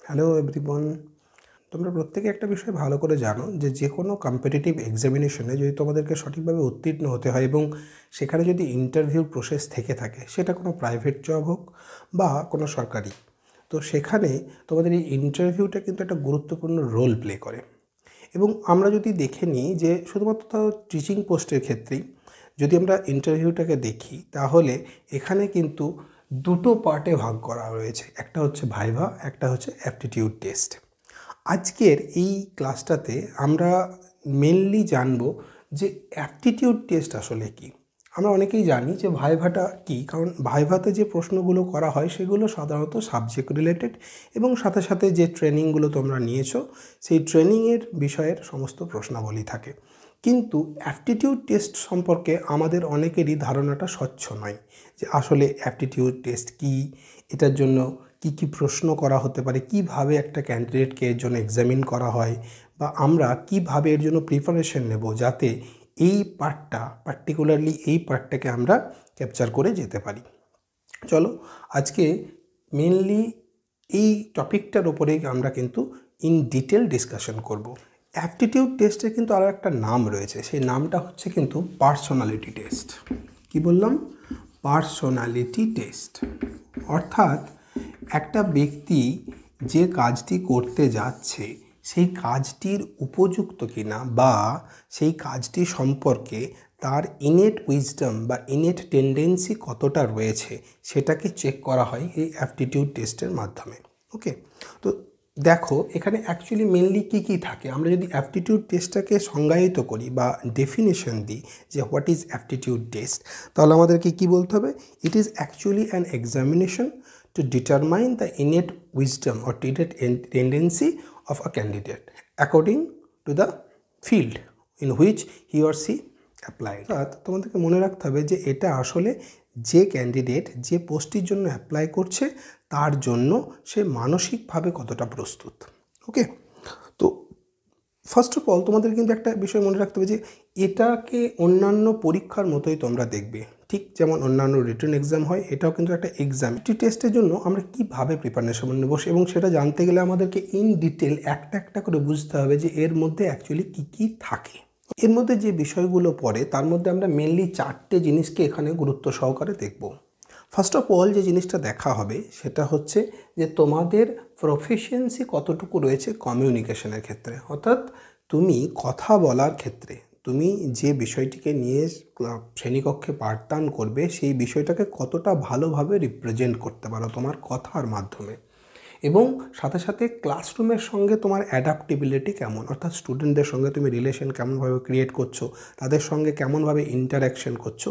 Hello everyone. তোমরা প্রত্যেকে একটা বিষয় ভালো করে জানো যে কোনো কম্পিটিটিভ এক্সামিনেশনে যদি তোমাদেরকে সঠিকভাবে উত্তীর্ণ হতে হয় এবং সেখানে যদি ইন্টারভিউ প্রসেস থেকে থাকে, সেটা কোনো প্রাইভেট জব হোক বা কোনো সরকারি, তো সেখানে তোমাদের এই ইন্টারভিউটা কিন্তু একটা গুরুত্বপূর্ণ রোল প্লে করে। এবং আমরা যদি দেখে নিই যে শুধুমাত্র টিচিং পোস্টের ক্ষেত্রেই যদি আমরা ইন্টারভিউটাকে দেখি, তাহলে এখানে কিন্তু দুটো পার্টে ভাগ করা রয়েছে। একটা হচ্ছে ভাইভা, একটা হচ্ছে অ্যাপটিটিউড টেস্ট। আজকের এই ক্লাসটাতে আমরা মেনলি জানব যে অ্যাপটিটিউড টেস্ট আসলে কি। আমরা অনেকেই জানি যে ভাইভাটা কি, কারণ ভাইভাতে যে প্রশ্নগুলো করা হয় সেগুলো সাধারণত সাবজেক্ট রিলেটেড এবং সাথে সাথে যে ট্রেনিংগুলো তোমরা নিয়েছো সেই ট্রেনিংয়ের বিষয়ের সমস্ত প্রশ্নাবলী থাকে। কিন্তু অ্যাপটিটিউড টেস্ট সম্পর্কে আমাদের অনেকেরই ধারণাটা স্বচ্ছ নয় যে আসলে অ্যাপটিটিউড টেস্ট কি, এটার জন্য কি কি প্রশ্ন করা হতে পারে, কিভাবে একটা ক্যান্ডিডেটকে এর জন্য এক্সামিন করা হয়, বা আমরা কিভাবে এর জন্য প্রিপারেশন নেব যাতে এই পার্টটা, পার্টিকুলারলি এই পার্টটাকে আমরা ক্যাপচার করে যেতে পারি। চলো আজকে মেনলি এই টপিকটার উপরেই আমরা কিন্তু ইন ডিটেল ডিসকাশন করব। অ্যাপটিটিউড টেস্টের কিন্তু আরও একটা নাম রয়েছে, সেই নামটা হচ্ছে কিন্তু পার্সোনালিটি টেস্ট। কি বললাম? Personality test. অর্থাৎ একটা ব্যক্তি যে কাজটি করতে যাচ্ছে সেই কাজটির উপযুক্ত কিনা বা সেই কাজটি সম্পর্কে তার ইনেট উইজডম বা ইনেট টেন্ডেন্সি কতটা রয়েছে সেটাকে চেক করা হয় এই অ্যাপটিটিউড টেস্টের মাধ্যমে। ওকে, তো দেখো এখানে অ্যাকচুয়ালি মেনলি কী থাকে। আমরা যদি অ্যাপটিটিউড টেস্টটাকে সংজ্ঞায়িত করি বা ডেফিনেশন দিই যে হোয়াট ইজ অ্যাপটিটিউড টেস্ট, তাহলে আমাদেরকে কী বলতে হবে? It is actually an examination to determine the innate wisdom or innate tendency of a candidate according to the field in which he or she applied. অর্থাৎ তোমাদেরকে মনে রাখতে হবে যে এটা আসলে যে ক্যান্ডিডেট যে পোস্টের জন্য অ্যাপ্লাই করছে তার জন্য সে মানসিকভাবে কতটা প্রস্তুত। ওকে, তো ফার্স্ট অফ অল তোমাদের কিন্তু একটা বিষয় মনে রাখতে হবে যে এটাকে অন্যান্য পরীক্ষার মতোই তোমরা দেখবে। ঠিক যেমন অন্যান্য রিটেন এক্সাম হয়, এটাও কিন্তু একটা এক্সাম। এই টেস্টের জন্য আমরা কীভাবে প্রিপারেশন নেব এবং সেটা জানতে গেলে আমাদেরকে ইন ডিটেল একটা একটা করে বুঝতে হবে যে এর মধ্যে অ্যাকচুয়ালি কী কী থাকে। এর মধ্যে যে বিষয়গুলো পড়ে তার মধ্যে আমরা মেনলি 4টে জিনিসকে এখানে গুরুত্ব সহকারে দেখব। ফার্স্ট অফ অল যে জিনিসটা দেখা হবে সেটা হচ্ছে যে তোমাদের প্রফিসিয়েন্সি কতটুকু রয়েছে কমিউনিকেশনের ক্ষেত্রে। অর্থাৎ তুমি কথা বলার ক্ষেত্রে তুমি যে বিষয়টিকে নিয়ে শ্রেণীকক্ষে পাঠদান করবে সেই বিষয়টাকে কতটা ভালোভাবে রিপ্রেজেন্ট করতে পারো তোমার কথার মাধ্যমে, এবং সাথে সাথে ক্লাসরুমের সঙ্গে তোমার অ্যাডাপ্টেবিলিটি কেমন, অর্থাৎ স্টুডেন্টদের সঙ্গে তুমি রিলেশন কেমনভাবে ক্রিয়েট করছো, তাদের সঙ্গে কেমনভাবে ইন্টারাকশন করছো,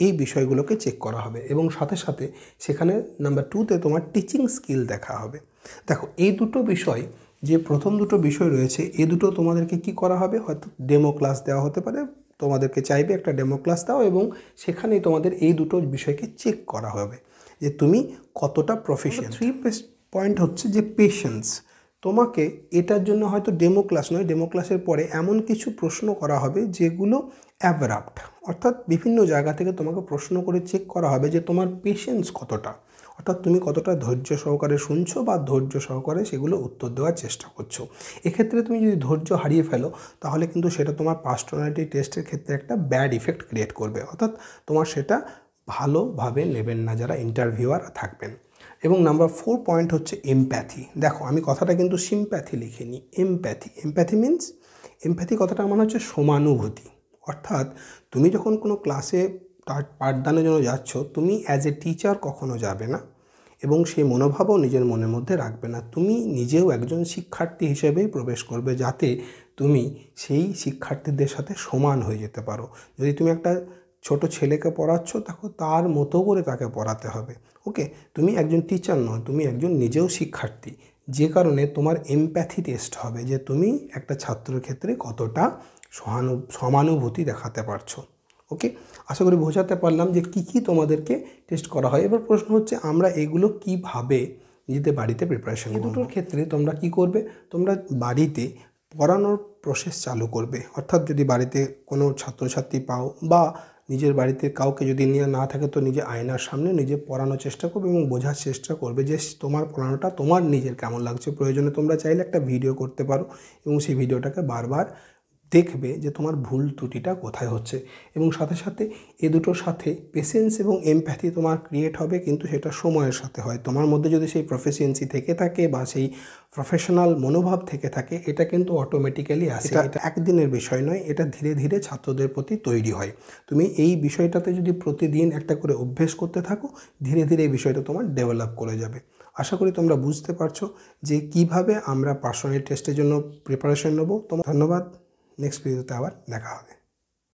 এই বিষয়গুলোকে চেক করা হবে। এবং সাথে সাথে সেখানে নাম্বার 2তে তোমার টিচিং স্কিল দেখা হবে। দেখো এই দুটো বিষয়, যে প্রথম দুটো বিষয় রয়েছে, এই দুটো তোমাদেরকে কি করা হবে, হয়তো ডেমো ক্লাস দেওয়া হতে পারে, তোমাদেরকে চাইবে একটা ডেমো ক্লাস দাও এবং সেখানেই তোমাদের এই দুটো বিষয়কে চেক করা হবে যে তুমি কতটা প্রফিশিয়েন্ট। 3 পয়েন্ট হচ্ছে যে পেশেন্স। তোমাকে এটার জন্য হয়তো ডেমো ক্লাস নয়, ডেমো ক্লাসের পরে এমন কিছু প্রশ্ন করা হবে যেগুলো অ্যাবরাপ্ট, অর্থাৎ বিভিন্ন জায়গা থেকে তোমাকে প্রশ্ন করে চেক করা হবে যে তোমার পেশেন্স কতটা, অর্থাৎ তুমি কতটা ধৈর্য সহকারে শুনছো বা ধৈর্য সহকারে সেগুলো উত্তর দেওয়ার চেষ্টা করছো। এক্ষেত্রে তুমি যদি ধৈর্য হারিয়ে ফেলো তাহলে কিন্তু সেটা তোমার পার্সোনালিটি টেস্টের ক্ষেত্রে একটা ব্যাড ইফেক্ট ক্রিয়েট করবে, অর্থাৎ তোমার সেটা ভালোভাবে নেবেন না যারা ইন্টারভিউয়ার থাকবেন। এবং নাম্বার 4 পয়েন্ট হচ্ছে এমপ্যাথি। দেখো আমি কথাটা কিন্তু সিম্প্যাথি লিখিনি, এমপ্যাথি। এমপ্যাথি মিনস, এমপ্যাথি কথাটা মানে হচ্ছে সমানুভূতি। অর্থাৎ তুমি যখন কোনো ক্লাসে পাঠদানের জন্য যাচ্ছ, তুমি অ্যাজ এ টিচার কখনো যাবে না এবং সেই মনোভাবও নিজের মনের মধ্যে রাখবে না। তুমি নিজেও একজন শিক্ষার্থী হিসেবেই প্রবেশ করবে যাতে তুমি সেই শিক্ষার্থীদের সাথে সমান হয়ে যেতে পারো। যদি তুমি একটা ছোট ছেলেকে পড়াচ্ছ, তখন তার মতো করে তাকে পড়াতে হবে। ওকে, তুমি একজন টিচার নয়, তুমি একজন নিজেও শিক্ষার্থী, যে কারণে তোমার এমপ্যাথি টেস্ট হবে যে তুমি একটা ছাত্রের ক্ষেত্রে কতটা সমানুভূতি দেখাতে পারছো। ওকে, আশা করি বোঝাতে পারলাম যে কী কী তোমাদেরকে টেস্ট করা হয়। এবার প্রশ্ন হচ্ছে আমরা এগুলো কিভাবে নিজেদের বাড়িতে প্রিপারেশন। এই দুটোর ক্ষেত্রে তোমরা কি করবে, তোমরা বাড়িতে পড়ানোর প্রসেস চালু করবে। অর্থাৎ যদি বাড়িতে কোনো ছাত্রছাত্রী পাও বা নিজের বাড়িতে কাউকে যদি নিয়ে না থাকে তো নিজে আয়নার সামনে নিজে পড়ানোর চেষ্টা করবে এবং বোঝার চেষ্টা করবে যে তোমার পড়ানোটা তোমার নিজের কেমন লাগছে। প্রয়োজনে তোমরা চাইলে একটা ভিডিও করতে পারো এবং সেই ভিডিওটাকে বারবার দেখবে যে তোমার ভুল ত্রুটিটা কোথায় হচ্ছে। এবং সাথে সাথে এ দুটোর সাথে পেশেন্স এবং এমপ্যাথি তোমার ক্রিয়েট হবে, কিন্তু সেটা সময়ের সাথে হয়। তোমার মধ্যে যদি সেই প্রফিসিয়েন্সি থেকে থাকে বা সেই প্রফেশনাল মনোভাব থেকে থাকে, এটা কিন্তু অটোমেটিক্যালি আসে। এটা একদিনের বিষয় নয়, এটা ধীরে ধীরে ছাত্রদের প্রতি তৈরি হয়। তুমি এই বিষয়টাতে যদি প্রতিদিন একটা করে অভ্যেস করতে থাকো, ধীরে ধীরে এই বিষয়টা তোমার ডেভেলপ করে যাবে। আশা করি তোমরা বুঝতে পারছো যে কিভাবে আমরা পার্সোনাল টেস্টের জন্য প্রিপারেশন নেব। তোমার ধন্যবাদ। নেক্সট ভিডিওতে আবার দেখা হবে।